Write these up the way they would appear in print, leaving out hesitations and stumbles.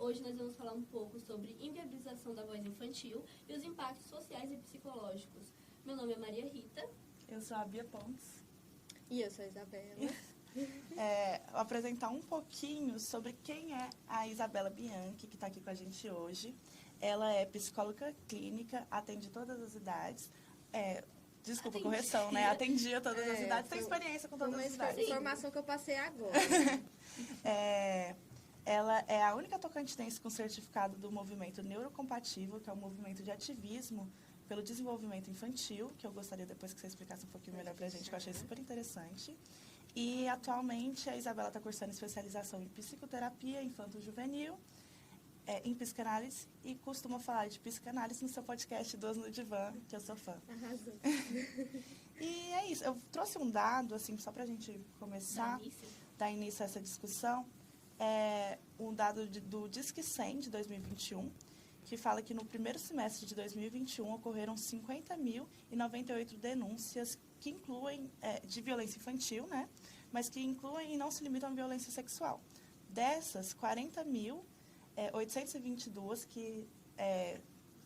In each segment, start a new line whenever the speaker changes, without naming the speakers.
Hoje nós vamos falar um pouco sobre inviabilização da voz infantil e os impactos sociais e psicológicos. Meu nome é Maria Rita.
Eu sou a Bia Pontes.
E eu sou a Isabela.
Vou apresentar um pouquinho sobre quem é a Isabela Bianchi, que está aqui com a gente hoje. Ela é psicóloga clínica, atende todas as idades. Desculpa a correção, né? Atendia todas as idades, tem experiência com todas as idades.
Uma informação que eu passei agora.
Ela é a única tocantinense com certificado do movimento Neurocompatível, que é um movimento de ativismo pelo desenvolvimento infantil, que eu gostaria depois que você explicasse um pouquinho melhor pra gente, que eu achei super interessante. E atualmente a Isabela está cursando especialização em psicoterapia infanto-juvenil, em psicanálise, e costuma falar de psicanálise no seu podcast Duas no Divã, que eu sou fã.
Arrasou.
E é isso, eu trouxe um dado, assim, só pra gente começar, dar início a essa discussão, um dado do Disque 100 de 2021, que fala que no primeiro semestre de 2021 ocorreram 50.098 denúncias que incluem de violência infantil, né? Mas que incluem e não se limitam à violência sexual. Dessas, 40.822, que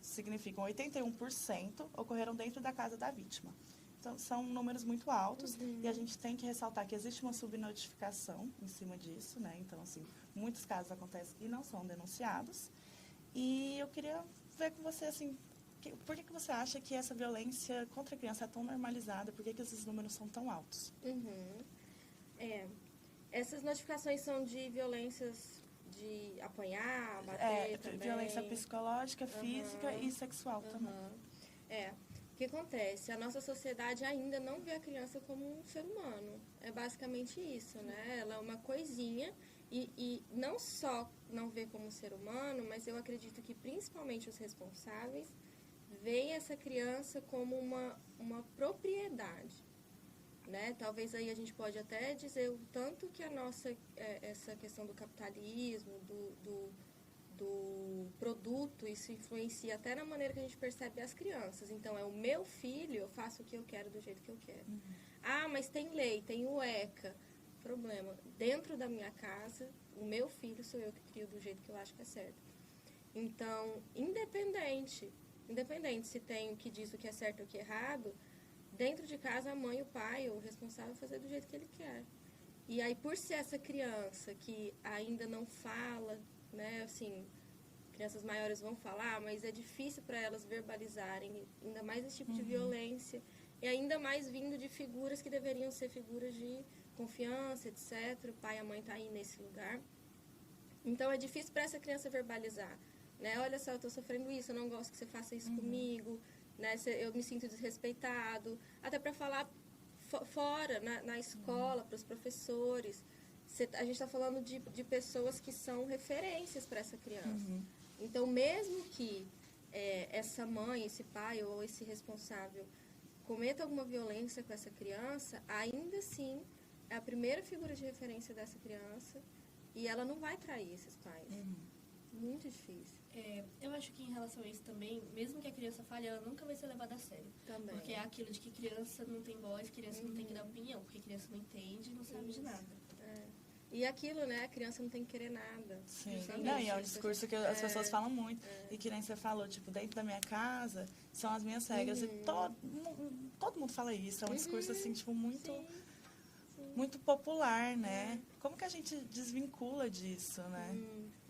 significam 81%, ocorreram dentro da casa da vítima. Então, são números muito altos e a gente tem que ressaltar que existe uma subnotificação em cima disso, né? Então, assim, muitos casos acontecem e não são denunciados. E eu queria ver com você, assim, por que você acha que essa violência contra a criança é tão normalizada? Por que esses números são tão altos?
Essas notificações são de violências de apanhar, bater também.
Violência psicológica, física e sexual também.
O que acontece? A nossa sociedade ainda não vê a criança como um ser humano. É basicamente isso, né? Ela é uma coisinha e não só não vê como um ser humano, mas eu acredito que principalmente os responsáveis veem essa criança como uma propriedade, né? Talvez aí a gente pode até dizer o tanto que a nossa, essa questão do capitalismo, do produto, isso influencia até na maneira que a gente percebe as crianças. Então, é o meu filho, eu faço o que eu quero do jeito que eu quero. Ah, mas tem lei, tem o ECA. Problema, dentro da minha casa, o meu filho sou eu que crio do jeito que eu acho que é certo. Então, independente se tem o que diz o que é certo ou o que é errado, dentro de casa a mãe, o pai, o responsável fazer do jeito que ele quer. E aí, por ser essa criança que ainda não fala, né, assim, crianças maiores vão falar, mas é difícil para elas verbalizarem, ainda mais esse tipo de violência, e ainda mais vindo de figuras que deveriam ser figuras de confiança, etc. O pai e a mãe tá aí nesse lugar. Então, é difícil para essa criança verbalizar, né? Olha só, eu tô sofrendo isso, eu não gosto que você faça isso comigo, né? Eu me sinto desrespeitado. Até para falar fora, na escola, para os professores. A gente está falando de pessoas que são referências para essa criança. Então, mesmo que essa mãe, esse pai ou esse responsável cometa alguma violência com essa criança, ainda assim é a primeira figura de referência dessa criança e ela não vai trair esses pais. Muito difícil.
Eu acho que em relação a isso também, mesmo que a criança falhe, ela nunca vai ser levada a sério.
Também.
Porque é aquilo de que criança não tem voz, criança não tem que dar opinião, porque criança não entende e não sabe de nada.
E aquilo, né? A criança não tem que querer nada.
Sim. Não, e é um discurso que as pessoas falam muito. E que nem você falou, tipo, dentro da minha casa são as minhas regras. E todo mundo fala isso. É um discurso, assim, tipo, muito popular, né? Como que a gente desvincula disso, né?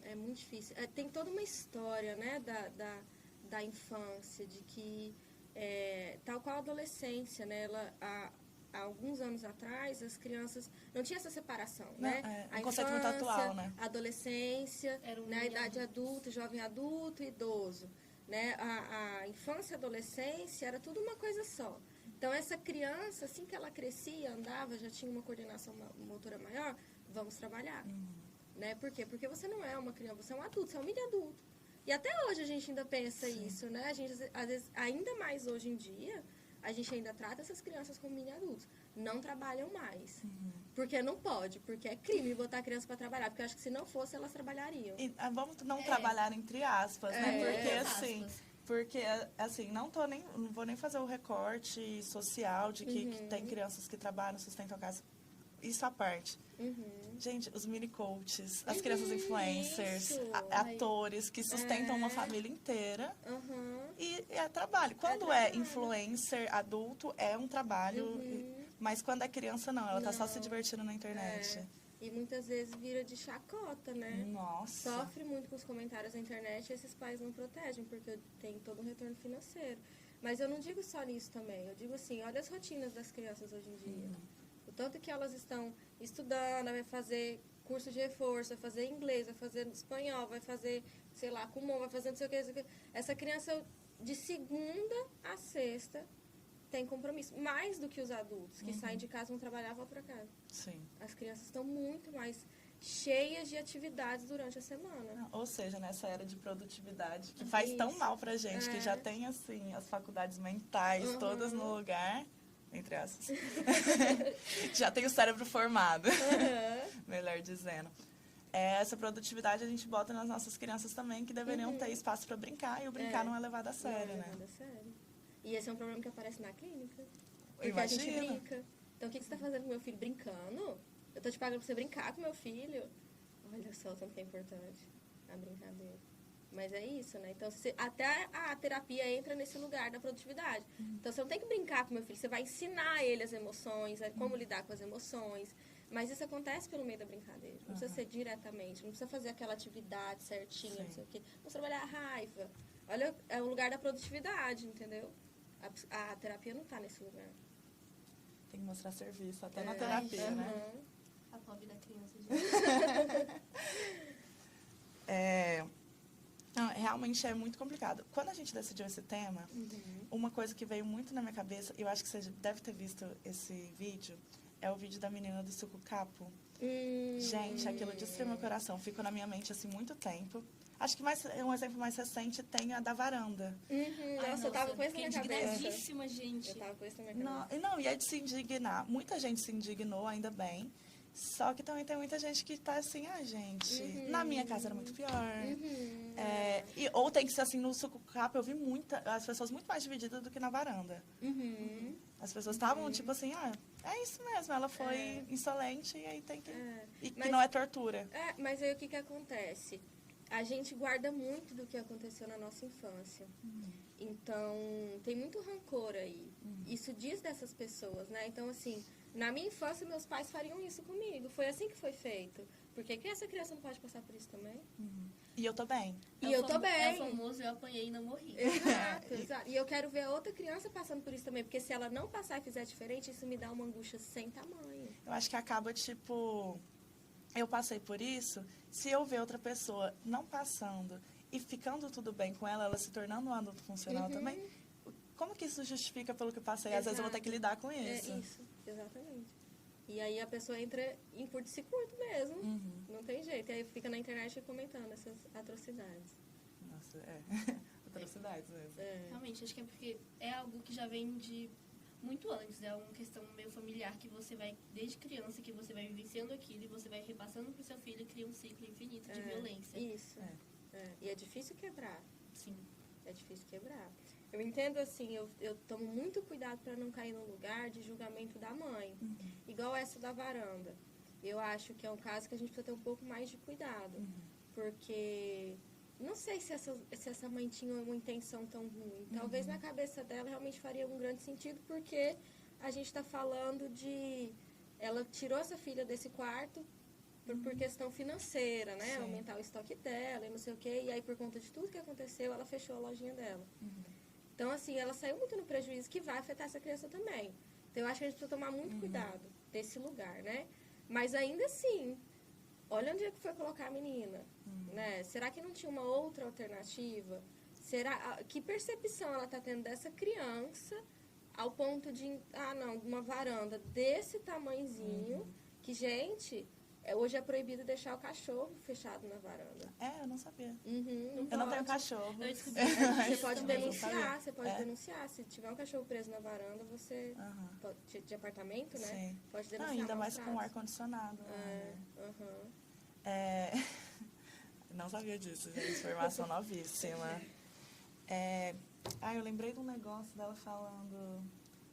É muito difícil. Tem toda uma história, né, da infância, de que, tal qual a adolescência, né? Há alguns anos atrás, as crianças não tinha essa separação, né?
Um conceito muito atual, né?
A adolescência, né? A idade adulta, jovem adulto e idoso, né? A infância e a adolescência era tudo uma coisa só. Então, essa criança, assim que ela crescia, andava, já tinha uma coordenação motora maior, vamos trabalhar. Né? Por quê? Porque você não é uma criança, você é um adulto, você é um mini adulto. E até hoje a gente ainda pensa isso, né? A gente, às vezes, ainda mais hoje em dia, a gente ainda trata essas crianças como mini adultos. Não trabalham mais. Porque não pode, porque é crime botar a criança para trabalhar. Porque eu acho que se não fosse, elas trabalhariam.
E, vamos não trabalhar entre aspas, né? Porque, assim, não vou nem fazer o recorte social de que tem crianças que trabalham, sustentam a casa isso à parte. Gente, os mini coaches, as crianças influencers,
Isso.
atores que sustentam uma família inteira.
Aham.
E é trabalho. Quando é influencer adulto, é um trabalho. Mas quando é criança, não. Ela tá só se divertindo na internet.
E muitas vezes vira de chacota, né?
Nossa.
Sofre muito com os comentários na internet e esses pais não protegem, porque tem todo um retorno financeiro. Mas eu não digo só nisso também. Eu digo assim, olha as rotinas das crianças hoje em dia. O tanto que elas estão estudando, vai fazer curso de reforço, vai fazer inglês, vai fazer espanhol, vai fazer, sei lá, Kumon, vai fazer não sei o que, não sei o que. Essa criança, de segunda a sexta, tem compromisso. Mais do que os adultos, que saem de casa, vão trabalhar e vão para casa.
Sim.
As crianças estão muito mais cheias de atividades durante a semana.
Ou seja, nessa era de produtividade, que faz tão mal pra gente, que já tem, assim, as faculdades mentais todas no lugar, entre aspas. Já tem o cérebro formado, melhor dizendo. Essa produtividade a gente bota nas nossas crianças também, que deveriam ter espaço para brincar, e o brincar não é levado a sério, né?
Levado a sério. E esse é um problema que aparece na clínica. Porque
Imagina.
a gente brinca. Então, o que você está fazendo com meu filho? Brincando? Eu tô te pagando pra você brincar com meu filho? Olha só o tanto que é importante a brincadeira. Mas é isso, né? Então, até a terapia entra nesse lugar da produtividade. Então, você não tem que brincar com meu filho. Você vai ensinar ele as emoções, como lidar com as emoções. Mas isso acontece pelo meio da brincadeira. Não precisa ser diretamente. Não precisa fazer aquela atividade certinha, não sei o quê. Vamos trabalhar a raiva. Olha, é o lugar da produtividade, entendeu? A terapia não tá nesse lugar.
Tem que mostrar serviço, até na terapia, né?
A pobre da criança, gente.
Não, realmente é muito complicado. Quando a gente decidiu esse tema, uma coisa que veio muito na minha cabeça, e eu acho que você deve ter visto esse vídeo, é o vídeo da menina do suco capo. Gente, aquilo destruiu meu coração. Ficou na minha mente, assim, muito tempo. Acho que um exemplo mais recente tem a da varanda.
Nossa, eu tava com isso na minha cabeça.
Indignadíssima, gente.
Eu tava com isso na minha cabeça.
Não, e é de se indignar. Muita gente se indignou, ainda bem. Só que também tem muita gente que tá assim, gente, na minha casa era muito pior. Ou tem que ser assim, no suco capo, eu vi as pessoas muito mais divididas do que na varanda. As pessoas estavam tipo assim, é isso mesmo, ela foi insolente e aí tem que... E que não é tortura.
Mas aí o que acontece? A gente guarda muito do que aconteceu na nossa infância. Então, tem muito rancor aí. Isso diz dessas pessoas, né? Então, assim, na minha infância, meus pais fariam isso comigo. Foi assim que foi feito. Por que essa criança não pode passar por isso também?
E eu tô bem.
E eu tô bem.
É o famoso, eu apanhei e não morri.
Exato. E eu quero ver a outra criança passando por isso também. Porque se ela não passar e fizer diferente, isso me dá uma angústia sem tamanho.
Eu acho que acaba, tipo... Eu passei por isso, se eu ver outra pessoa não passando e ficando tudo bem com ela, ela se tornando um adulto funcional também, como que isso justifica pelo que eu passei? Às vezes eu vou ter que lidar com isso.
É isso, exatamente. E aí a pessoa entra em curto-circuito mesmo, não tem jeito. E aí fica na internet comentando essas atrocidades.
Nossa, atrocidades mesmo.
Realmente, acho que é porque é algo que já vem de muito antes, é uma questão meio familiar que você vai, desde criança, que você vai vivenciando aquilo e você vai repassando pro seu filho e cria um ciclo infinito de violência.
Isso. E é difícil quebrar.
Sim.
É difícil quebrar. Eu entendo assim, eu tomo muito cuidado para não cair no lugar de julgamento da mãe. Igual essa da varanda. Eu acho que é um caso que a gente precisa ter um pouco mais de cuidado. Porque... Não sei se essa mãe tinha uma intenção tão ruim. Talvez na cabeça dela realmente faria um grande sentido, porque a gente está falando de... Ela tirou essa filha desse quarto por questão financeira, né?
Sim.
Aumentar o estoque dela e não sei o quê. E aí, por conta de tudo que aconteceu, ela fechou a lojinha dela. Então, assim, ela saiu muito no prejuízo, que vai afetar essa criança também. Então, eu acho que a gente precisa tomar muito cuidado desse lugar, né? Mas ainda assim... Olha onde é que foi colocar a menina, né? Será que não tinha uma outra alternativa? Que percepção ela está tendo dessa criança ao ponto de, uma varanda desse tamanhozinho, que, gente, hoje é proibido deixar o cachorro fechado na varanda.
Eu não sabia.
Eu
não tenho cachorro.
Eu descobri.
Você pode denunciar,
sabia.
Se tiver um cachorro preso na varanda, você, de apartamento, né?
Sim.
Pode
Não,
denunciar.
ainda mais com ar-condicionado. Não sabia disso, gente. Informação novíssima. Eu lembrei de um negócio dela falando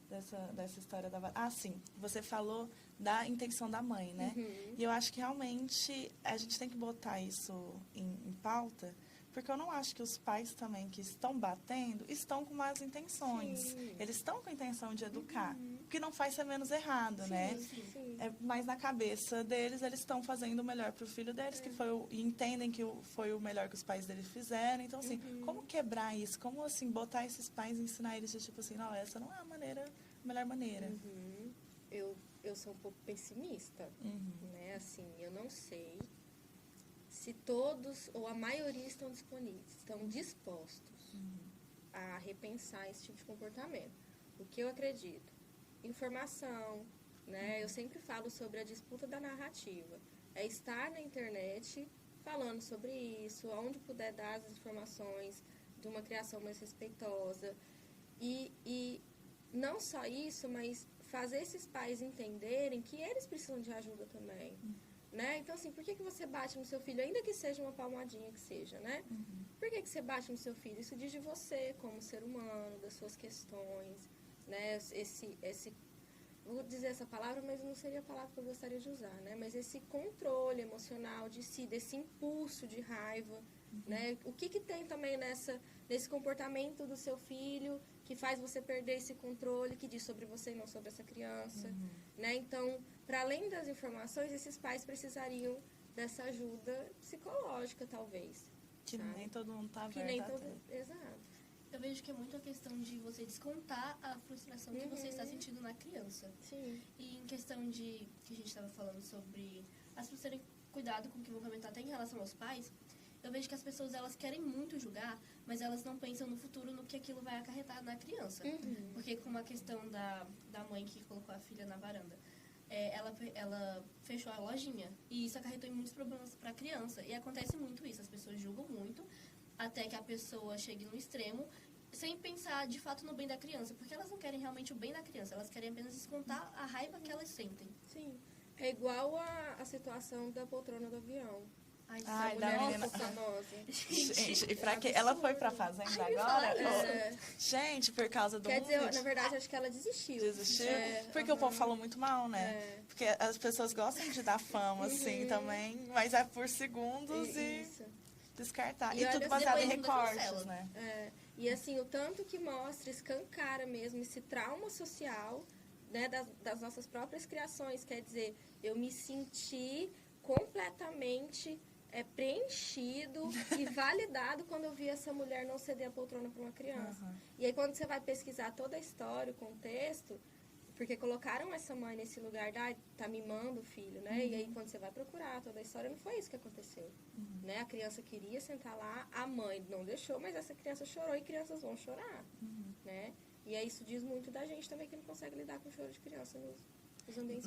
dessa história da... Ah, sim. Você falou da intenção da mãe, né? E eu acho que realmente a gente tem que botar isso em pauta, porque eu não acho que os pais também que estão batendo estão com más intenções.
Sim.
Eles estão com a intenção de educar, o que não faz ser menos errado, né?
Sim.
Mas na cabeça deles, eles estão fazendo o melhor para o filho deles, que foi e entendem que foi o melhor que os pais deles fizeram. Então, assim, como quebrar isso? Como, assim, botar esses pais e ensinar eles de, tipo assim, não, essa não é a melhor maneira.
Eu sou um pouco pessimista, né? Assim, eu não sei se todos ou a maioria estão dispostos a repensar esse tipo de comportamento. O que eu acredito? Informação, né? Eu sempre falo sobre a disputa da narrativa. É estar na internet falando sobre isso, onde puder dar as informações de uma criação mais respeitosa. E não só isso, mas fazer esses pais entenderem que eles precisam de ajuda também. Né? Então, assim, por que você bate no seu filho, ainda que seja uma palmadinha que seja, né? Por que você bate no seu filho? Isso diz de você como ser humano, das suas questões, né? Vou dizer essa palavra, mas não seria a palavra que eu gostaria de usar, né? Mas esse controle emocional de si, desse impulso de raiva, né? O que tem também nesse comportamento do seu filho que faz você perder esse controle, que diz sobre você e não sobre essa criança, né? Então, para além das informações, esses pais precisariam dessa ajuda psicológica, talvez.
Que
sabe?
nem todo mundo tá
Que
vendo.
nem todo... Exato.
Eu vejo que é muito a questão de você descontar a frustração que você está sentindo na criança.
Sim.
E em questão de, que a gente estava falando sobre as pessoas terem cuidado com o que vão comentar até em relação aos pais, eu vejo que as pessoas, elas querem muito julgar, mas elas não pensam no futuro, no que aquilo vai acarretar na criança. Porque com a questão da mãe que colocou a filha na varanda, ela fechou a lojinha, e isso acarretou em muitos problemas para a criança. E acontece muito isso, as pessoas julgam muito, até que a pessoa chegue no extremo, sem pensar de fato no bem da criança, porque elas não querem realmente o bem da criança, elas querem apenas descontar a raiva que elas sentem.
Sim. É igual a situação da poltrona do avião.
Ai, da menina.
Famosa.
Gente, e pra quê? Ela foi pra fazenda agora? Gente, por causa do
Quer dizer,
vídeo.
na verdade, acho que ela desistiu.
Desistiu? Porque o povo falou muito mal, né? Porque as pessoas gostam de dar fama, assim, também, mas é por segundos e descartar. E tudo baseado em recortes, né?
E assim, o tanto que mostra, escancara mesmo esse trauma social, né, das nossas próprias criações. Quer dizer, eu me senti completamente preenchido e validado quando eu vi essa mulher não ceder a poltrona para uma criança. E aí, quando você vai pesquisar toda a história, o contexto, porque colocaram essa mãe nesse lugar, tá mimando o filho, né? E aí, quando você vai procurar toda a história, não foi isso que aconteceu. Né? A criança queria sentar lá, a mãe não deixou, mas essa criança chorou e crianças vão chorar, né? E aí, isso diz muito da gente também, que não consegue lidar com o choro de criança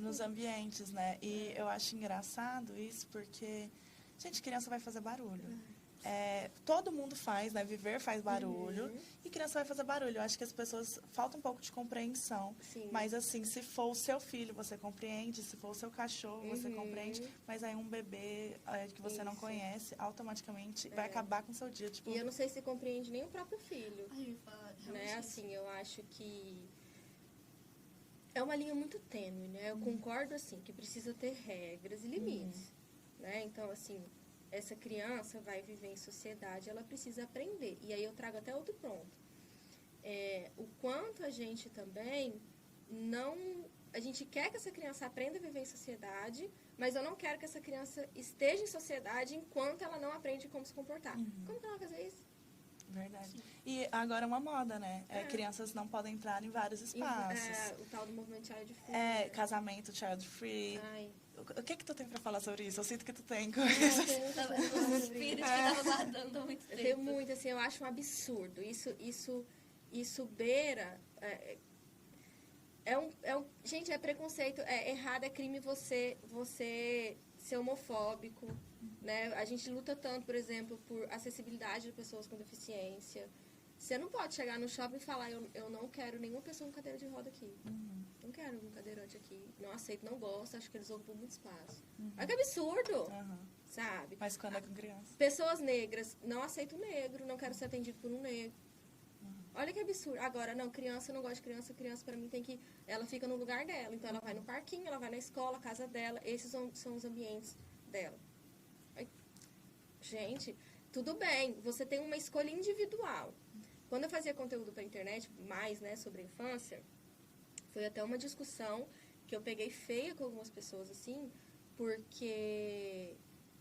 nos
ambientes, né? E eu acho engraçado isso, porque, gente, criança vai fazer barulho. Todo mundo faz, né? Viver faz barulho. E criança vai fazer barulho. Eu acho que as pessoas... Falta um pouco de compreensão.
Sim.
Mas, assim, se for o seu filho, você compreende. Se for o seu cachorro, você compreende. Mas aí um bebê que você não conhece, automaticamente vai acabar com o seu dia. Tipo...
E eu não sei se compreende nem o próprio filho.
Ai, eu falo,
né? Assim, eu acho que... É uma linha muito tênue, né? Eu concordo, assim, que precisa ter regras e limites, né? Então, assim, essa criança vai viver em sociedade, ela precisa aprender. E aí eu trago até outro ponto. O quanto a gente também não... A gente quer que essa criança aprenda a viver em sociedade, mas eu não quero que essa criança esteja em sociedade enquanto ela não aprende como se comportar. Como que ela vai fazer isso?
Verdade. E agora é uma moda, né? Crianças não podem entrar em vários espaços.
O tal do movimento child free.
Casamento child free.
Ai.
O que tu tem pra falar sobre isso? Eu sinto que tu tem
Coisas.
Os espíritos que eu tava guardando há muito tempo.
Eu tenho muito, assim, eu acho um absurdo. Isso beira... gente, é preconceito, é errado, é crime você ser homofóbico, né? A gente luta tanto, por exemplo, por acessibilidade de pessoas com deficiência. Você não pode chegar no shopping e falar, eu não quero nenhuma pessoa com cadeira de roda aqui. Não quero um cadeirante aqui. Não aceito, não gosto, acho que eles ocupam muito espaço. Olha que absurdo, sabe?
Mas quando é com criança?
Pessoas negras, não aceito negro, não quero ser atendido por um negro. Olha que absurdo. Agora, não, criança, eu não gosto de criança. Criança, pra mim, tem que... Ela fica no lugar dela. Então, ela vai no parquinho, ela vai na escola, casa dela. Esses são os ambientes dela. Gente, tudo bem. Você tem uma escolha individual. Quando eu fazia conteúdo pra internet, mais, né, sobre a infância, foi até uma discussão que eu peguei feia com algumas pessoas, assim, porque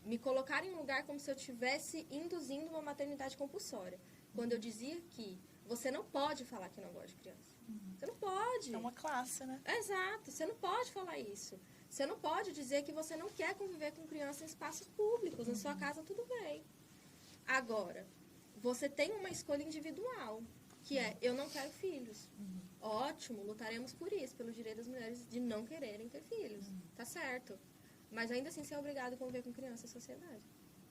me colocaram em um lugar como se eu estivesse induzindo uma maternidade compulsória. Quando eu dizia que você não pode falar que não gosta de criança. Você não pode.
É uma classe, né?
Exato. Você não pode falar isso. Você não pode dizer que você não quer conviver com criança em espaços públicos. Na sua casa, tudo bem. Agora, você tem uma escolha individual, que é, eu não quero filhos. Ótimo, lutaremos por isso, pelo direito das mulheres de não quererem ter filhos. Tá certo. Mas ainda assim, você é obrigado a conviver com criança em sociedade.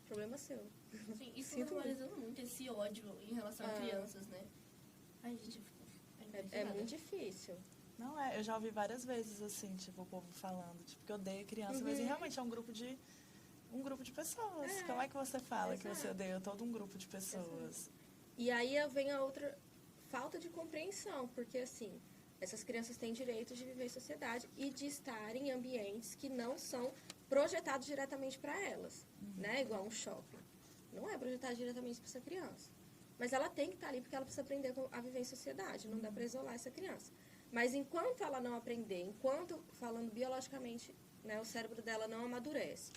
Problema seu.
Sim, isso normalizando muito esse ódio em relação a crianças, né? Ai, gente,
é muito difícil.
Não é, eu já ouvi várias vezes, assim, tipo, o povo falando, tipo, que odeia criança, mas realmente é um grupo de pessoas. Como é que você fala que você odeia todo um grupo de pessoas?
E aí vem a outra falta de compreensão, porque, assim, essas crianças têm direito de viver em sociedade e de estar em ambientes que não são projetados diretamente para elas, né? Igual um shopping. Não é projetado diretamente para essa criança. Mas ela tem que estar ali porque ela precisa aprender a viver em sociedade. Não dá para isolar essa criança. Mas enquanto ela não aprender, enquanto, falando biologicamente, né, o cérebro dela não amadurece,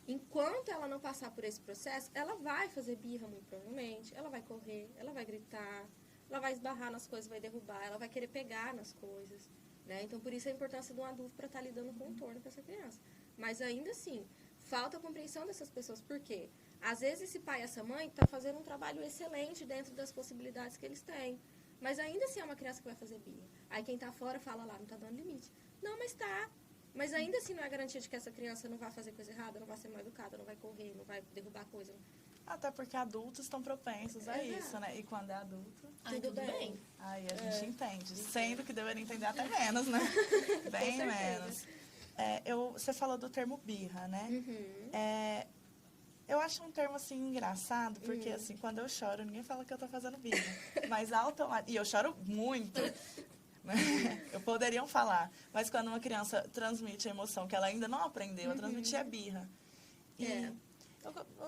enquanto ela não passar por esse processo, ela vai fazer birra, muito provavelmente. Ela vai correr, ela vai gritar, ela vai esbarrar nas coisas, vai derrubar, ela vai querer pegar nas coisas, né? Então, por isso a importância de um adulto para estar lidando com o entorno com essa criança. Mas ainda assim, falta a compreensão dessas pessoas. Por quê? Às vezes esse pai e essa mãe está fazendo um trabalho excelente dentro das possibilidades que eles têm. Mas ainda assim é uma criança que vai fazer birra. Aí quem está fora fala lá, não está dando limite. Não, mas tá. Mas ainda assim não é garantia de que essa criança não vai fazer coisa errada, não vai ser mal educada, não vai correr, não vai derrubar coisa.
Até porque adultos estão propensos a isso, né? E quando é adulto,
tudo bem.
aí a gente entende. Sendo que deveria entender até menos, né? Bem menos. Você falou do termo birra, né? Eu acho um termo, assim, engraçado, porque, assim, quando eu choro, ninguém fala que eu tô fazendo birra. Mas automaticamente... E eu choro muito. Eu poderiam falar. Mas quando uma criança transmite a emoção que ela ainda não aprendeu, a transmitir é birra.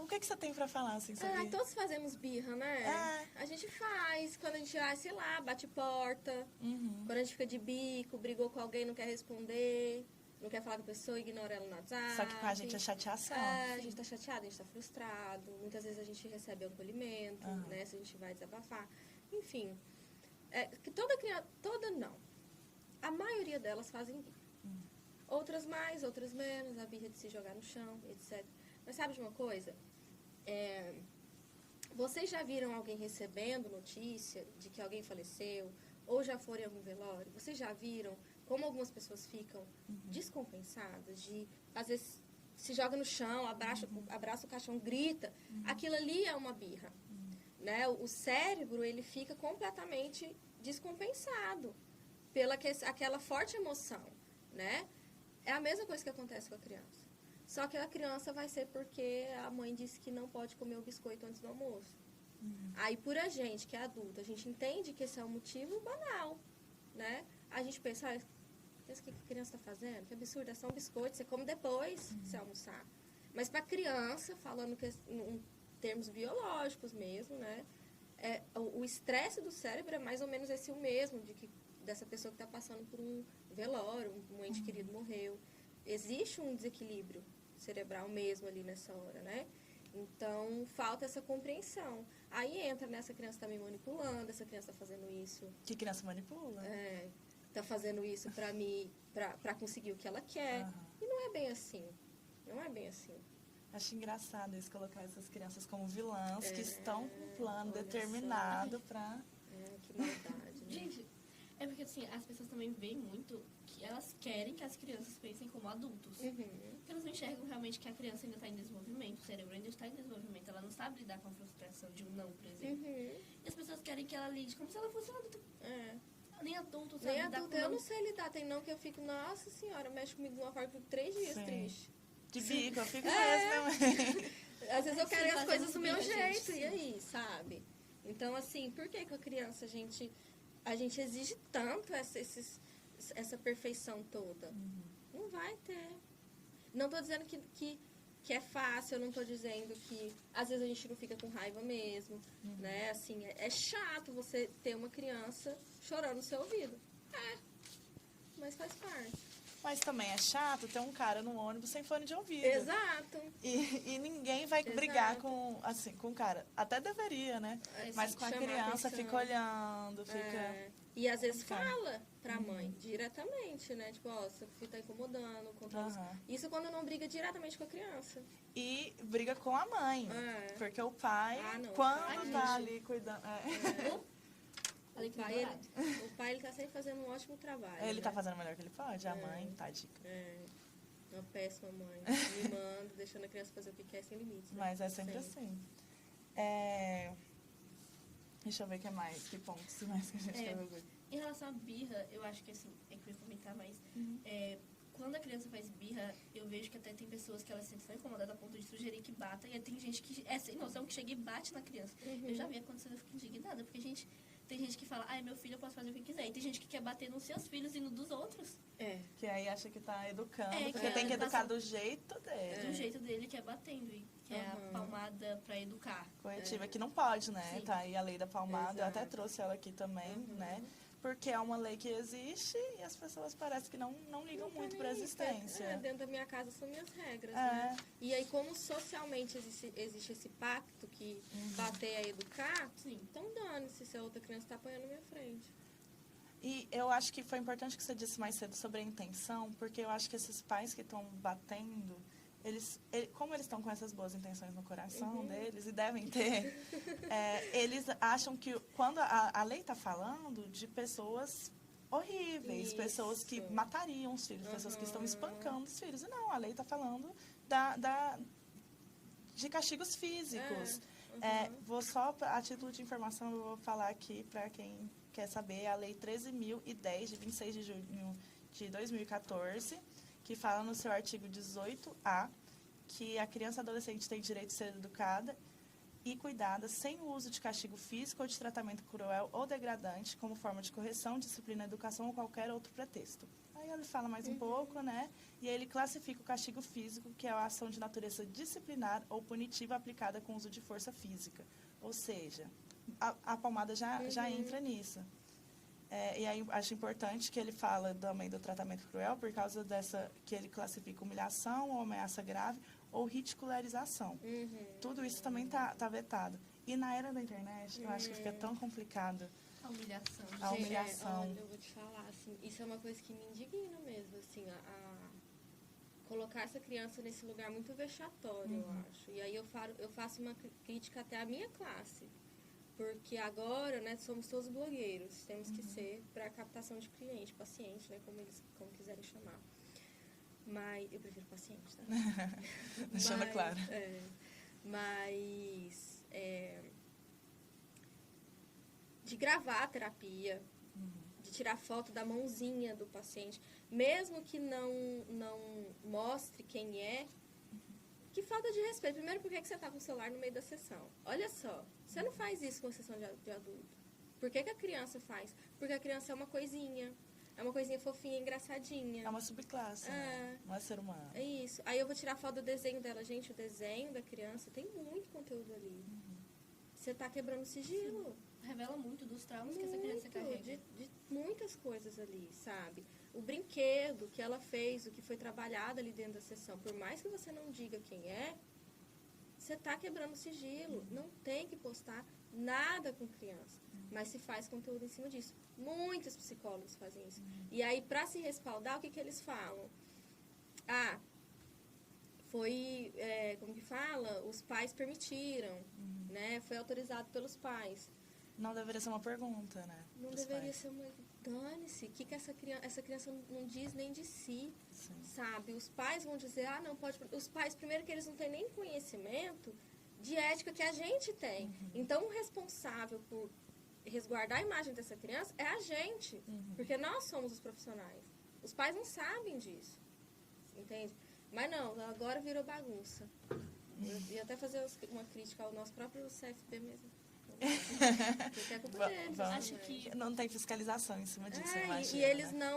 O que você tem pra falar, assim, sobre...
todos fazemos birra, né? A gente faz. Quando a gente, sei lá, bate porta. Quando a gente fica de bico, brigou com alguém, não quer responder... Não quer falar com a pessoa, ignora ela no WhatsApp.
Só que com a gente é chateação.
A gente tá chateado, a gente tá frustrado. Muitas vezes a gente recebe acolhimento, né? Se a gente vai desabafar. Enfim, que toda criança... Toda não. A maioria delas fazem birra. Outras mais, outras menos. A birra de se jogar no chão, etc. Mas sabe de uma coisa? Vocês já viram alguém recebendo notícia de que alguém faleceu? Ou já foram em algum velório? Vocês já viram como algumas pessoas ficam descompensadas, às vezes se joga no chão, abraça o caixão, grita. Aquilo ali é uma birra. Né? O cérebro, ele fica completamente descompensado pela aquela forte emoção. Né? É a mesma coisa que acontece com a criança. Só que a criança vai ser porque a mãe disse que não pode comer o biscoito antes do almoço. Aí, por a gente, que é adulta, a gente entende que esse é um motivo banal. Né? A gente pensa... o que a criança está fazendo? Que absurdo, é só um biscoito, você come depois se almoçar. Mas para criança, falando em termos biológicos mesmo, né? O estresse do cérebro é mais ou menos esse o mesmo, dessa pessoa que está passando por um velório, um ente querido morreu. Existe um desequilíbrio cerebral mesmo ali nessa hora, né? Então, falta essa compreensão. Aí entra nessa criança está me manipulando, essa criança está fazendo isso.
Que criança manipula?
Tá fazendo isso pra conseguir o que ela quer. E não é bem assim. Não é bem assim.
Acho engraçado isso, colocar essas crianças como vilãs que estão com um plano determinado pra...
que maldade, né?
Gente, é porque assim, as pessoas também veem muito que elas querem que as crianças pensem como adultos. Porque elas não enxergam realmente que a criança ainda está em desenvolvimento, o cérebro ainda está em desenvolvimento, ela não sabe lidar com a frustração de um não, por exemplo. E as pessoas querem que ela lide como se ela fosse um adulto. Nem adulto, sabe?
Nem adulto, eu não sei lidar. Tem não que eu fico, nossa senhora, mexe comigo de uma forma que eu fico 3 dias triste.
De bico, eu fico mesmo também.
Às vezes eu quero as coisas do meu jeito, e aí, sabe? Então, assim, por que com a criança a gente exige tanto essa perfeição toda? Não vai ter. Não estou dizendo que é fácil, eu não estou dizendo que às vezes a gente não fica com raiva mesmo, né? Assim, é chato você ter uma criança chorando no seu ouvido. Mas faz parte.
Mas também é chato ter um cara no ônibus sem fone de ouvido.
Exato.
E ninguém vai brigar com o cara. Até deveria, né? Mas com a criança fica olhando, fica...
E às vezes fala pra mãe, diretamente, né? Tipo, ó, seu filho tá incomodando. Isso quando não briga diretamente com a criança.
E briga com a mãe. Porque o pai, quando tá ali cuidando...
O pai, ele tá sempre fazendo um ótimo trabalho.
Ele tá fazendo o melhor que ele pode. A mãe, tadinha.
Uma péssima mãe. Mimando, deixando a criança fazer o que quer sem limites. Né?
Mas é sempre assim. Deixa eu ver o que mais. Que pontos mais que a gente quer ver.
Em relação à birra, eu acho que assim, é que eu ia comentar mais. Quando a criança faz birra, eu vejo que até tem pessoas que elas se sentem tão incomodadas a ponto de sugerir que bata. E tem gente que é sem noção que chega e bate na criança. Eu já vi acontecer, eu fico indignada. Porque tem gente que fala, meu filho, eu posso fazer o que quiser. E tem gente que quer bater nos seus filhos e no dos outros.
Que aí acha que tá educando. Porque tem que educar do jeito dele.
Do jeito dele que é batendo. Que é a palmada pra educar.
Corretiva, que não pode, né?
Sim.
Tá aí a lei da palmada. Eu até trouxe ela aqui também, né? Porque é uma lei que existe e as pessoas parecem que não ligam muito para a existência.
Dentro da minha casa são minhas regras, né? E aí, como socialmente existe esse pacto que bater é educar, então dane-se se a outra criança está apanhando na minha frente.
E eu acho que foi importante que você disse mais cedo sobre a intenção, porque eu acho que esses pais que estão batendo, como eles estão com essas boas intenções no coração deles, e devem ter, eles acham que quando a lei está falando de pessoas horríveis, pessoas que matariam os filhos, pessoas que estão espancando os filhos. E não, a lei está falando de castigos físicos. Vou só, a título de informação, eu vou falar aqui para quem quer saber, a Lei 13.010, de 26 de junho de 2014, que fala no seu artigo 18A que a criança e adolescente tem direito de ser educada e cuidada sem o uso de castigo físico ou de tratamento cruel ou degradante como forma de correção, disciplina, educação ou qualquer outro pretexto. Aí ele fala mais um pouco, né? E aí ele classifica o castigo físico, que é a ação de natureza disciplinar ou punitiva aplicada com uso de força física. Ou seja, a palmada já entra nisso. E aí acho importante que ele fala também do tratamento cruel por causa dessa, que ele classifica humilhação ou ameaça grave ou ridicularização. Tudo isso também tá vetado. E na era da internet, eu acho que fica tão complicado.
A humilhação.
A humilhação.
Olha, eu vou te falar, assim, isso é uma coisa que me indigna mesmo, assim, a colocar essa criança nesse lugar muito vexatório, eu acho. E aí eu faço uma crítica até à minha classe. Porque agora, né, somos todos blogueiros, temos que ser para captação de cliente, paciente, né, como quiserem chamar. Mas eu prefiro paciente, tá?
Deixando claro.
De gravar a terapia, de tirar foto da mãozinha do paciente, mesmo que não mostre quem é. Que falta de respeito. Primeiro, por que você está com o celular no meio da sessão? Olha só, você não faz isso com a sessão de adulto. Por que a criança faz? Porque a criança é uma coisinha fofinha, engraçadinha.
É uma subclasse, né? Não é ser humano.
É isso. Aí eu vou tirar foto do desenho dela. Gente, o desenho da criança tem muito conteúdo ali. Você está quebrando sigilo.
Revela muito dos traumas que essa criança carrega.
De muitas coisas ali, sabe? O brinquedo que ela fez, o que foi trabalhado ali dentro da sessão, por mais que você não diga quem é, você está quebrando sigilo. Não tem que postar nada com criança. Mas se faz conteúdo em cima disso. Muitos psicólogos fazem isso. E aí, para se respaldar, o que eles falam? Foi, como que fala? Os pais permitiram, né? Foi autorizado pelos pais.
Não deveria ser uma pergunta, né?
Não deveria ser uma... Dane-se, o que essa criança não diz nem de si, sabe? Os pais vão dizer, não pode... Os pais, primeiro que eles não têm nem conhecimento de ética que a gente tem. Então, o responsável por resguardar a imagem dessa criança é a gente, porque nós somos os profissionais. Os pais não sabem disso, entende? Mas não, agora virou bagunça. Eu ia até fazer uma crítica ao nosso próprio CFP mesmo. Porque é culpa deles.
Acho que
Não tem fiscalização em cima disso, eu
E
imagino,
eles
né?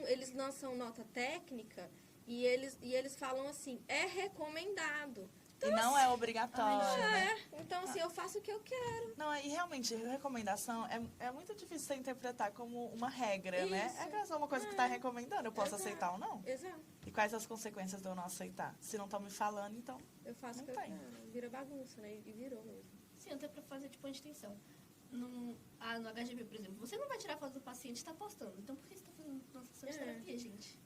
eles não são nota técnica e eles falam assim, é recomendado.
E não é obrigatório, né?
Então, assim, eu faço o que eu quero.
Não, e realmente, recomendação é muito difícil você interpretar como uma regra, né?
Isso.
É só uma coisa que está recomendando, eu posso
Exato.
aceitar ou não.
Exato.
E quais as consequências de eu não aceitar? Se não estão me falando, então...
Eu faço o que
Não
eu
tem.
quero. Vira bagunça, né? E virou mesmo.
sim, até pra fazer tipo uma extensão. No HGV, por exemplo, você não vai tirar foto do paciente e tá postando. Então por que você tá fazendo nossa sessão de terapia, gente?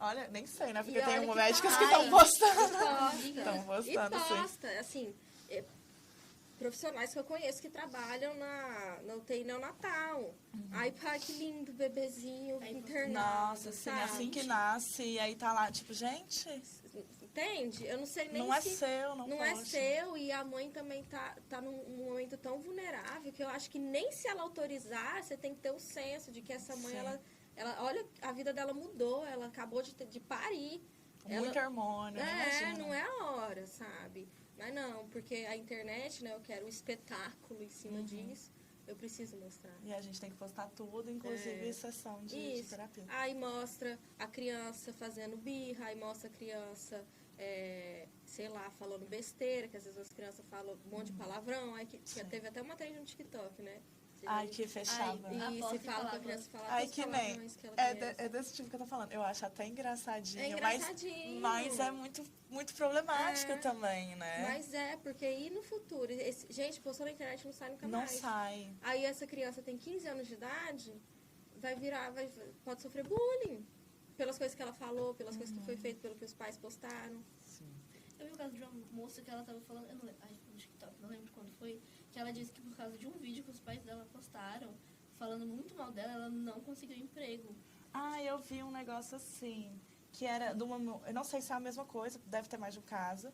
Olha, nem sei, né? Porque
E
tem
olha que
médicos
tá-
que estão
Ai,
postando.
Amiga,
Estão
E
postando, sim.
posta, assim, profissionais que eu conheço que trabalham na UTI neonatal. Ai, pai, que lindo, bebezinho
Aí,
internado,
Nossa, sim,
sabe?
assim que nasce, e aí tá lá, tipo, gente,
Entende? Eu não sei nem
não é
se...
seu, não
é
pode.
seu e a mãe também tá num momento tão vulnerável que eu acho que nem se ela autorizar, você tem que ter o senso de que essa mãe,
Sim.
ela olha, a vida dela mudou, ela acabou de parir.
Muito hormônio, imagina.
Não é a hora, sabe? Mas não, porque a internet, né, eu quero um espetáculo em cima disso, eu preciso mostrar.
E a gente tem que postar tudo, inclusive sessão de
Isso.
terapia.
Aí mostra a criança fazendo birra, aí mostra a criança, sei lá, falando besteira, que às vezes as crianças falam um monte de palavrão, aí que teve até uma trend no TikTok, né? Você já
Ai,
viu?
que fechava.
Ai,
E
a
se
porta
fala pra
falava.
criança falar
Ai,
todos
que
os
nem.
palavrões que ela conhece.
É desse tipo que eu tô falando. Eu acho até engraçadinho,
É engraçadinho.
mas é muito problemático também, né?
Mas porque e no futuro? Gente, postou na internet não sai nunca
Não
mais.
sai.
Aí essa criança tem 15 anos de idade, pode sofrer bullying. Pelas coisas que ela falou, pelas coisas que foi feito, pelo que os pais postaram.
Eu vi o caso de uma moça que ela tava falando, eu não lembro, no TikTok, não lembro quando foi, que ela disse que por causa de um vídeo que os pais dela postaram, falando muito mal dela, ela não conseguiu emprego.
Ah, eu vi um negócio assim, que era de uma... Eu não sei se é a mesma coisa, deve ter mais de um caso,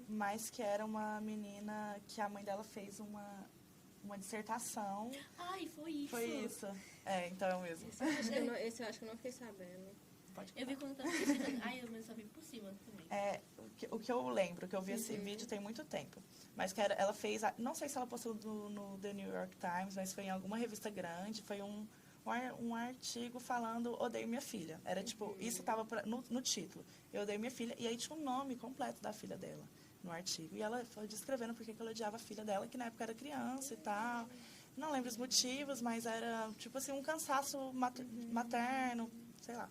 mas que era uma menina que a mãe dela fez uma dissertação.
Ai, foi isso.
Foi isso. É, então é o mesmo.
Esse eu acho que eu não fiquei sabendo.
Pode
Eu vi quando eu tava pesquisando. Ai, eu só vi por cima também.
o que eu lembro, que eu vi esse vídeo tem muito tempo. Mas que ela fez, não sei se ela postou no The New York Times, mas foi em alguma revista grande, foi um artigo falando odeio minha filha. Era tipo, isso tava no título. Eu odeio minha filha, e aí tinha o nome completo da filha dela no artigo. E ela foi descrevendo porque que ela odiava a filha dela, que na época era criança e tal. Não lembro os motivos, mas era tipo assim, um cansaço materno, sei lá.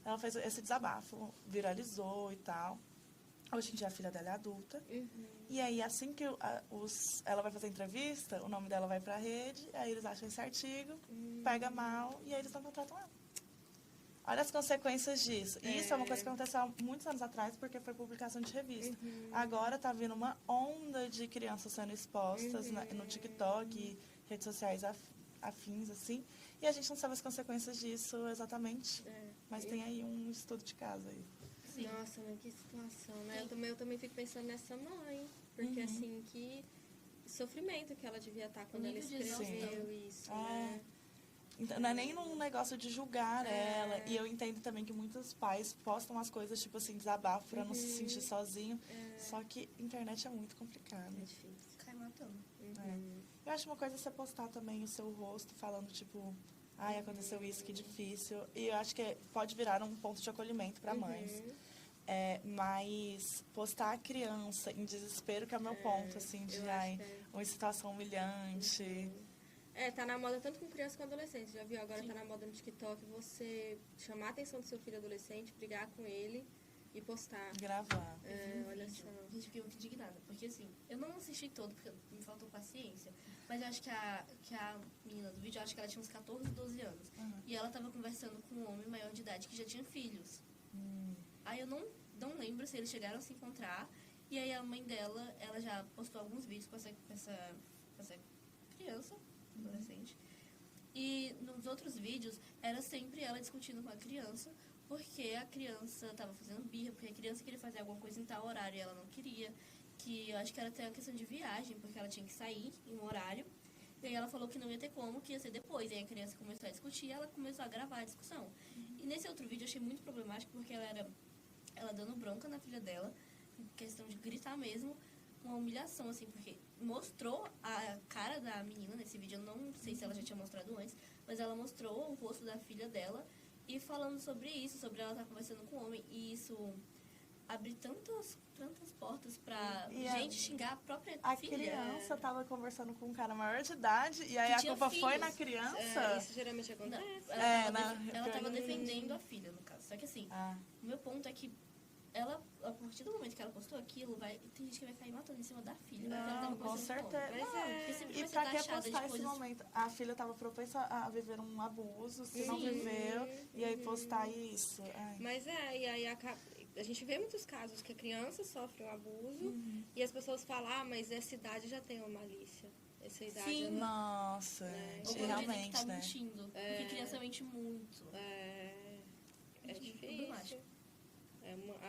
Ela fez esse desabafo, viralizou e tal. Hoje em dia a filha dela é adulta. E aí, assim que ela vai fazer entrevista, o nome dela vai pra rede, aí eles acham esse artigo, pega mal, e aí eles não contratam ela. Olha as consequências disso. E isso é uma coisa que aconteceu há muitos anos atrás, porque foi publicação de revista. Agora tá vindo uma onda de crianças sendo expostas no TikTok e redes sociais afins, assim. E a gente não sabe as consequências disso exatamente. Mas tem aí um estudo de caso aí.
Sim.
Nossa, mas que situação, né? Eu também fico pensando nessa mãe. Porque, assim, que sofrimento que ela devia estar quando ela
nível de
escreveu
exaustão.
isso, né?
Então, não é nem num negócio de julgar ela. E eu entendo também que muitos pais postam as coisas, tipo assim, desabafo pra não se sentir sozinho. Só que internet é muito complicado.
É difícil.
Cai matando.
Eu acho uma coisa você postar também o seu rosto, falando, tipo, ai, aconteceu isso, que difícil. E eu acho que pode virar um ponto de acolhimento para mães. Mas postar a criança em desespero, que é o meu ponto, assim, de, ai, uma situação humilhante.
Tá na moda tanto com criança quanto adolescente. Já viu? Agora tá na moda no TikTok você chamar a atenção do seu filho adolescente, brigar com ele e postar.
Gravar.
Olha só.
Gente, fiquei muito indignada. Porque assim, eu não assisti todo, porque me faltou paciência. Mas eu acho que a menina do vídeo, eu acho que ela tinha uns 14, 12 anos. E ela tava conversando com um homem maior de idade que já tinha filhos. Aí eu não lembro se eles chegaram a se encontrar. E aí a mãe dela, ela já postou alguns vídeos com essa criança, adolescente. E nos outros vídeos, era sempre ela discutindo com a criança, porque a criança estava fazendo birra, porque a criança queria fazer alguma coisa em tal horário e ela não queria. Que eu acho que era até uma questão de viagem, porque ela tinha que sair em um horário. E aí ela falou que não ia ter como, que ia ser depois. E aí a criança começou a discutir e ela começou a gravar a discussão. E nesse outro vídeo eu achei muito problemático, porque ela dando bronca na filha dela, em questão de gritar mesmo, uma humilhação, assim, porque mostrou a cara cara da menina nesse vídeo, eu não sei se ela já tinha mostrado antes, mas ela mostrou o rosto da filha dela e falando sobre isso, sobre ela estar conversando com o homem. E isso abre tantas portas pra gente xingar a própria
A
filha.
criança tava conversando com um cara maior de idade e aí
Que
a
tinha
culpa foi
filhos.
na criança.
Isso geralmente acontece.
Ela tava defendendo a filha, no caso. Só que assim, o meu ponto é que ela, a partir do momento que ela postou aquilo, tem gente que vai cair matando em cima da filha.
Não, com certeza. E pra que postar esse momento? A filha tava propensa a viver um abuso, se não viveu, e aí postar isso. Ai.
Mas e aí a gente vê muitos casos que a criança sofre um abuso e as pessoas falam, mas essa idade já tem uma malícia. Essa idade
Sim.
Nossa,
Ou quando
realmente,
dizem que tá
né?
mentindo. Porque criança mente muito.
É difícil.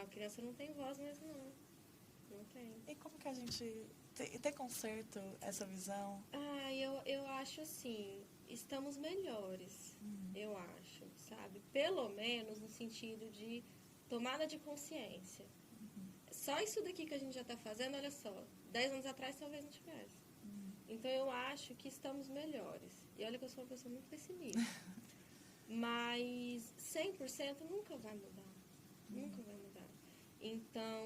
A criança não tem voz mesmo, não tem.
E como que a gente... Tem conserto essa visão?
Eu acho assim, estamos melhores, eu acho, sabe? Pelo menos no sentido de tomada de consciência. Só isso daqui que a gente já está fazendo, olha só, 10 anos atrás talvez não tivesse. Então eu acho que estamos melhores. E olha que eu sou uma pessoa muito pessimista. Mas 100% nunca vai mudar. Nunca vai mudar. Então,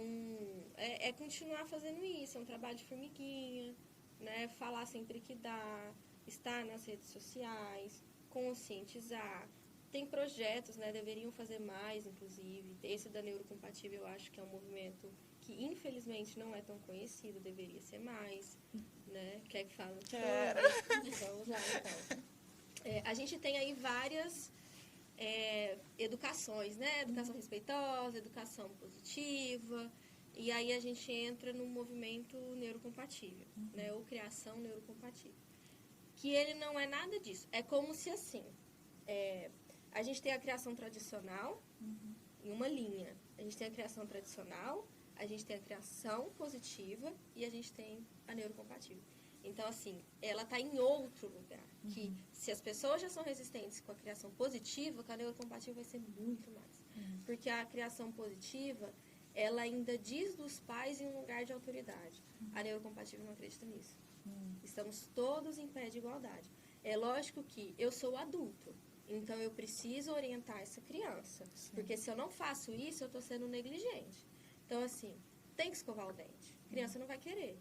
é continuar fazendo isso. É um trabalho de formiguinha, né? Falar sempre que dá, estar nas redes sociais, conscientizar. Tem projetos, né? Deveriam fazer mais, inclusive. Esse da Neurocompatível, eu acho que é um movimento que, infelizmente, não é tão conhecido. Deveria ser mais, né? Quer que fale?
Quero.
Vamos lá, então. A gente tem aí várias educações, né? Educação respeitosa, educação positiva. E aí a gente entra no movimento neurocompatível, né? Ou criação neurocompatível. Que ele não é nada disso. É como se assim... a gente tem a criação tradicional em uma linha. A gente tem a criação tradicional, a gente tem a criação positiva e a gente tem a neurocompatível. Então, assim, ela está em outro lugar. Que se as pessoas já são resistentes com a criação positiva, com a neurocompatível vai ser muito mais. Porque a criação positiva, ela ainda diz dos pais em um lugar de autoridade. A neurocompatível não acredita nisso. Estamos todos em pé de igualdade. É lógico que eu sou adulto. Então, eu preciso orientar essa criança. Sim. Porque se eu não faço isso, eu estou sendo negligente. Então, assim, tem que escovar o dente. A criança não vai querer.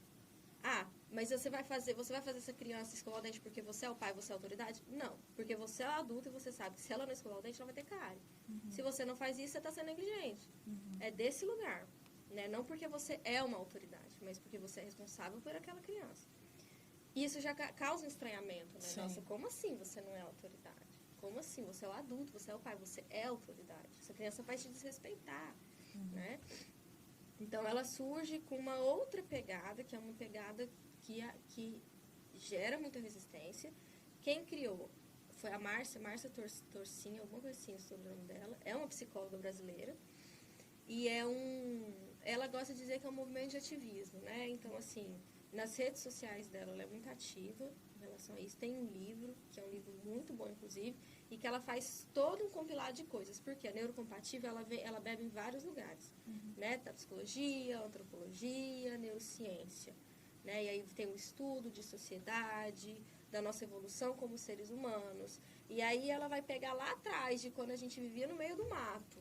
Mas você vai fazer essa criança escovar o dente porque você é o pai, você é a autoridade? Não. Porque você é adulto e você sabe que se ela não escovar o dente, ela vai ter cárie. Se você não faz isso, você está sendo negligente. É desse lugar. Né? Não porque você é uma autoridade, mas porque você é responsável por aquela criança. Isso já causa um estranhamento, né? Sim. Nossa, como assim você não é autoridade? Como assim? Você é o adulto, você é o pai, você é a autoridade. Essa criança vai te desrespeitar, né? Então, ela surge com uma outra pegada, que é uma pegada que gera muita resistência. Quem criou foi a Márcia Torcinha, alguma coisa assim sobre o nome dela. É uma psicóloga brasileira. E ela gosta de dizer que é um movimento de ativismo, né? Então, assim, nas redes sociais dela, ela é muito ativa em relação a isso. Tem um livro, que é um livro muito bom, inclusive, e que ela faz todo um compilado de coisas. Porque a neurocompatível, ela bebe em vários lugares, né? Da psicologia, antropologia, neurociência, né? E aí tem um estudo de sociedade, da nossa evolução como seres humanos. E aí ela vai pegar lá atrás, de quando a gente vivia no meio do mato,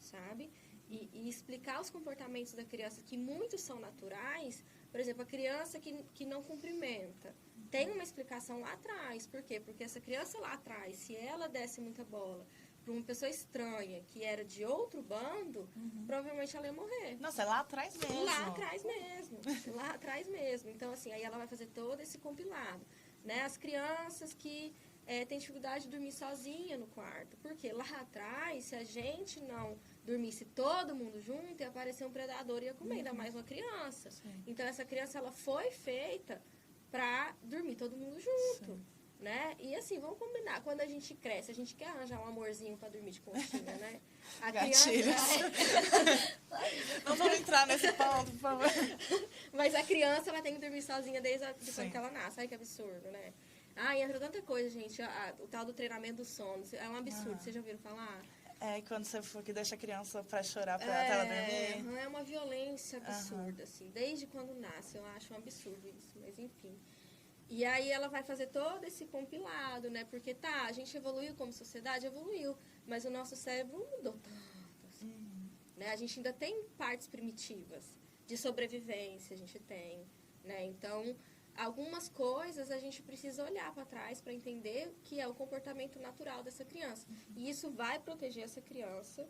sabe? E explicar os comportamentos da criança, que muitos são naturais. Por exemplo, a criança que não cumprimenta. Tem uma explicação lá atrás. Por quê? Porque essa criança lá atrás, se ela desse muita bola para uma pessoa estranha, que era de outro bando, provavelmente ela ia morrer.
Nossa, é lá atrás mesmo.
Lá atrás mesmo. Lá atrás mesmo. Então, assim, aí ela vai fazer todo esse compilado. Né? As crianças que têm dificuldade de dormir sozinha no quarto. Porque lá atrás, se a gente não dormisse todo mundo junto, ia aparecer um predador e ia comer, ainda mais uma criança. Sim. Então, essa criança, ela foi feita para dormir todo mundo junto. Sim. Né? E assim, vamos combinar, quando a gente cresce, a gente quer arranjar um amorzinho para dormir de conchinha, né? A
criança... Não vamos entrar nesse ponto, por favor.
Mas a criança, ela tem que dormir sozinha desde quando que ela nasce. Ai, que absurdo, né? E entra tanta coisa, gente. O tal do treinamento do sono, é um absurdo. Vocês já ouviram falar?
É, quando você for que deixa a criança para chorar para ela dormir.
É uma violência absurda, assim. Desde quando nasce, eu acho um absurdo isso, mas enfim. E aí ela vai fazer todo esse compilado, né? Porque a gente evoluiu como sociedade, evoluiu, mas o nosso cérebro não mudou tanto, assim, né? A gente ainda tem partes primitivas de sobrevivência, a gente tem, né? Então, algumas coisas a gente precisa olhar para trás para entender que é o comportamento natural dessa criança. E isso vai proteger essa criança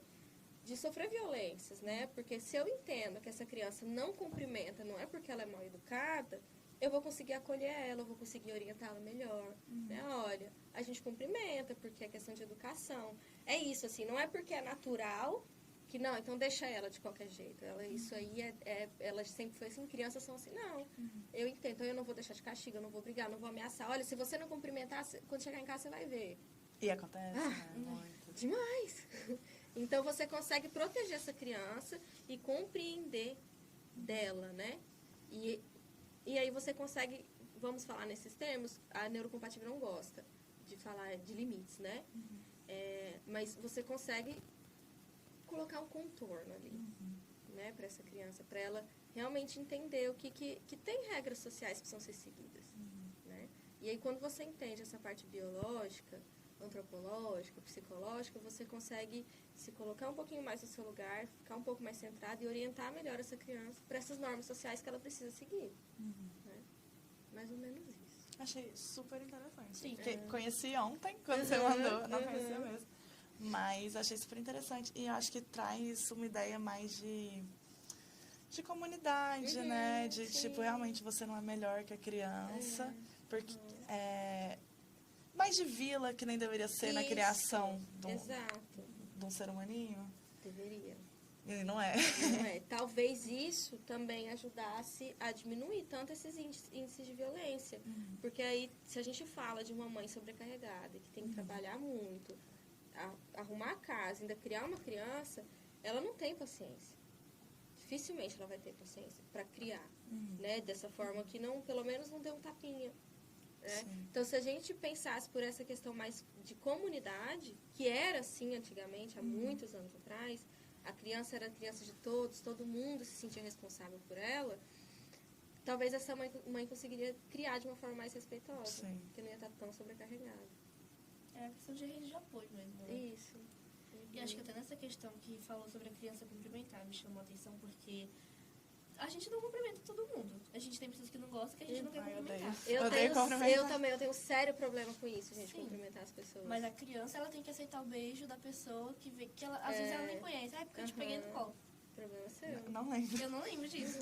de sofrer violências, né? Porque se eu entendo que essa criança não cumprimenta, não é porque ela é mal educada, eu vou conseguir acolher ela, eu vou conseguir orientá-la melhor, né? Olha, a gente cumprimenta porque é questão de educação. É isso, assim, não é porque é natural que não, então deixa ela de qualquer jeito. Ela, isso aí ela sempre foi assim, crianças são assim, não, eu entendo, então eu não vou deixar de castigo, eu não vou brigar, não vou ameaçar. Olha, se você não cumprimentar, quando chegar em casa você vai ver.
E acontece, né? Muito.
Demais! Então, você consegue proteger essa criança e compreender dela, né? E aí você consegue, vamos falar nesses termos, a neurocompatível não gosta de falar de limites, né? Mas você consegue colocar um contorno ali, né? Para essa criança, para ela realmente entender o que tem regras sociais que precisam ser seguidas, né? E aí, quando você entende essa parte biológica, antropológica, psicológica, você consegue se colocar um pouquinho mais no seu lugar, ficar um pouco mais centrado e orientar melhor essa criança para essas normas sociais que ela precisa seguir. Né? Mais ou menos isso.
Achei super interessante.
Sim.
Porque conheci ontem, quando você mandou, não conhecia mesmo. Mas achei super interessante. E eu acho que traz uma ideia mais de comunidade, né? De, tipo, realmente você não é melhor que a criança. Porque mais de vila, que nem deveria ser na criação de um ser humaninho.
Deveria.
E não é.
Não é. Talvez isso também ajudasse a diminuir tanto esses índices de violência. Porque aí, se a gente fala de uma mãe sobrecarregada, que tem que trabalhar muito, arrumar a casa, ainda criar uma criança, ela não tem paciência. Dificilmente ela vai ter paciência para criar, né? Dessa forma que não, pelo menos não dê um tapinha. Né? Então, se a gente pensasse por essa questão mais de comunidade, que era assim antigamente, há muitos anos atrás, a criança era a criança de todos, todo mundo se sentia responsável por ela, talvez essa mãe conseguiria criar de uma forma mais respeitosa, porque não ia estar tão sobrecarregada.
É a questão de rede de apoio mesmo, né?
Isso.
E acho que até nessa questão que falou sobre a criança cumprimentar me chamou a atenção, porque a gente não cumprimenta todo mundo. A gente tem pessoas que não gostam que a gente não quer cumprimentar.
Eu também, eu tenho um sério problema com isso, gente, cumprimentar as pessoas.
Mas a criança, ela tem que aceitar o beijo da pessoa que vê, que ela, às vezes ela nem conhece. Porque eu te peguei no colo.
Problema seu.
Não lembro.
Eu não lembro disso.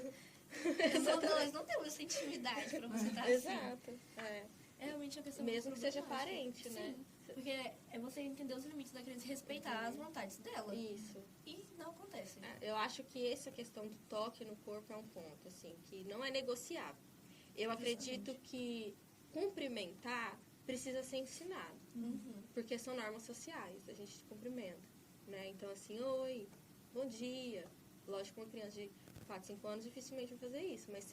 Nós não temos essa intimidade pra você estar assim.
Exato.
É realmente a questão
mesmo que seja parente, né?
Porque é você entender os limites da criança e respeitar as vontades dela.
Isso.
E não acontece.
Eu acho que essa questão do toque no corpo é um ponto, assim, que não é negociável. Eu acredito que cumprimentar precisa ser ensinado. Porque são normas sociais, a gente cumprimenta, né? Então, assim, oi, bom dia. Lógico, uma criança de 4, 5 anos dificilmente vai fazer isso, mas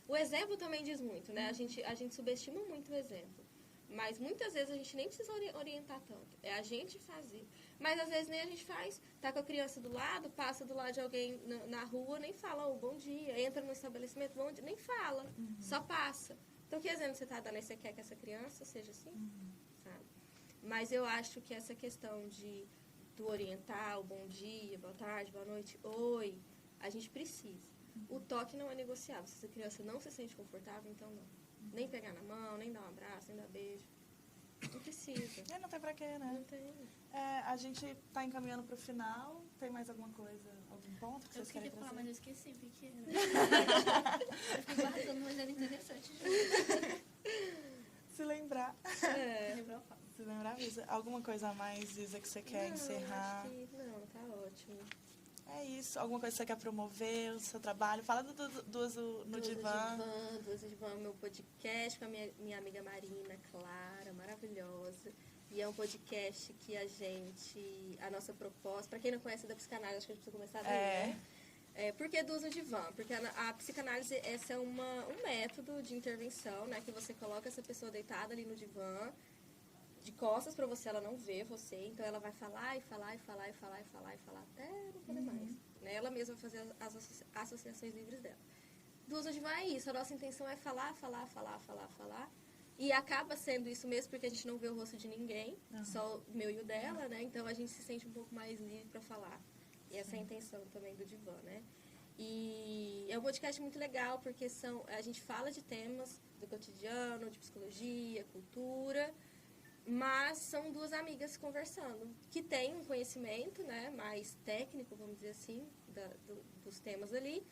o exemplo também diz muito, né? A gente subestima muito o exemplo. Mas muitas vezes a gente nem precisa orientar tanto. É a gente fazer. Mas às vezes nem a gente faz. Tá com a criança do lado, passa do lado de alguém na rua, nem fala, bom dia. Entra no estabelecimento, bom dia. Nem fala. Só passa. Então, que exemplo você tá dando aí? Você quer que essa criança seja assim? Sabe? Mas eu acho que essa questão do orientar, o bom dia, boa tarde, boa noite, oi, a gente precisa. O toque não é negociável. Se essa criança não se sente confortável, então não. Nem pegar na mão, nem dar um abraço, nem dar beijo. Não precisa.
Não tem pra quê, né?
Não tem.
A gente tá encaminhando pro final. Tem mais alguma coisa, algum ponto que vocês querem trazer?
Eu queria falar, mas eu esqueci, porque eu fiquei guardando, mas era interessante.
Se lembrar.
Lembrar, eu falo.
Se lembrar, avisa. Alguma coisa a mais, Isa, que você quer encerrar?
Acho que não, tá ótimo.
É isso. Alguma coisa que você quer promover, o seu trabalho? Fala do Uso no Divã.
Do Uso Divã, meu podcast com a minha amiga Marina Clara, maravilhosa. E é um podcast que a nossa proposta, para quem não conhece da psicanálise, acho que a gente precisa começar daí, né? Por que do Uso Divã? Porque a psicanálise, essa é um método de intervenção, né? Que você coloca essa pessoa deitada ali no divã, de costas para você, ela não vê você, então ela vai falar e falar e falar e falar e falar e falar até não poder mais. Né? Ela mesma vai fazer as associações livres dela. duas hoje vai isso. A nossa intenção é falar. E acaba sendo isso mesmo, porque a gente não vê o rosto de ninguém, só o meu e o dela, né? Então a gente se sente um pouco mais livre para falar. E essa é a intenção também do Divã, né? E é um podcast muito legal, porque a gente fala de temas do cotidiano, de psicologia, cultura, mas são duas amigas conversando, que têm um conhecimento, né, mais técnico, vamos dizer assim, dos temas ali,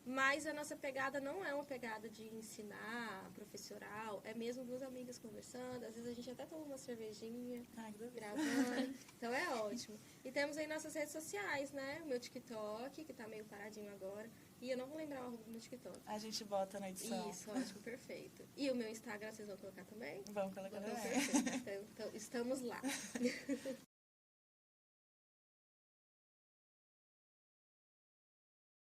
mas a nossa pegada não é uma pegada de ensinar, professoral, é mesmo duas amigas conversando, às vezes a gente até toma uma cervejinha, gravando, então é ótimo. E temos aí nossas redes sociais, né, o meu TikTok, que tá meio paradinho agora, e eu não vou lembrar o arroba do meu TikTok.
A gente bota na edição.
Isso, ótimo, perfeito. E o meu Instagram vocês vão colocar também?
Vamos colocar também.
Perfeito, então estamos lá.